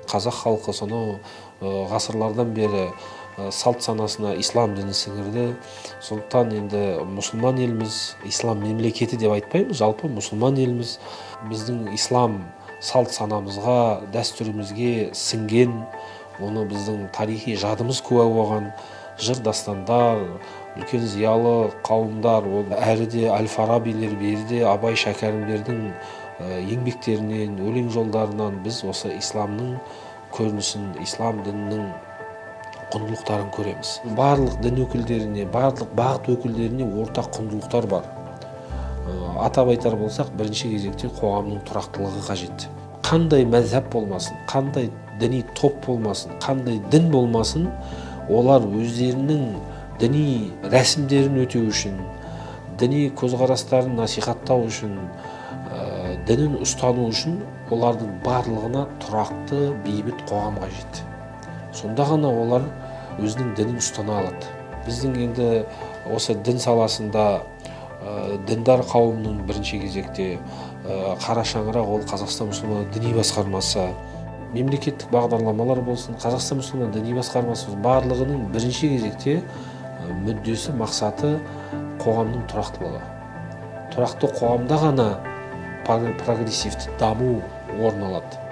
Қазақ халқы сонау ғасырлардан бері салт санасына ислам діні сіңірді. Сондықтан енді мұсылман елміз, ислам мемлекеті деп айтпаймыз, жалпы мұсылман елміз. Біздің ислам салт санамызға, дәстүрімізге сіңген, оны біздің тарихи жадымыз куә болған жыр дастандар, үлкен зиялы қауымдар, әрі де Әл-Фарабилер, бері де Абай Шәкәрімдердің еңбектерінен, өлең жолдарынан біз осы исламның көрінісін, ислам дінінің құндылықтарын көреміз. Барлық дін өкілдеріне, барлық бағыт өкілдеріне ортақ құндылықтар бар. Атап айтар болсақ, бірінші кезекте қоғамның тұрақтылығы қажет. Қандай мәзһәб болмасын, қандай діни топ болмасын, қандай дін болмасын, олар өздерінің діни рәсімдерін өтеу үшін, діни көзқарастарын насихаттау үшін, дінін ұстану үшін олардың барлығына тұрақты, бейбіт қоғам қажет. Сонда ғана олар өзінің дінін ұстана алады. Біздің енді осы дін саласында діндар қауымның бірінші кезекте қара шаңырақ ол Қазақстан мұсылман діни басқармасы, мемлекеттік бағдарламалар болсын, Қазақстан мұсылман діни басқармасы барлығының бірінші кезекте мүддесі, мақсаты қоғамның тұрақтылығы. Тұрақты қоғамда ғана прогрессивті даму орын алады.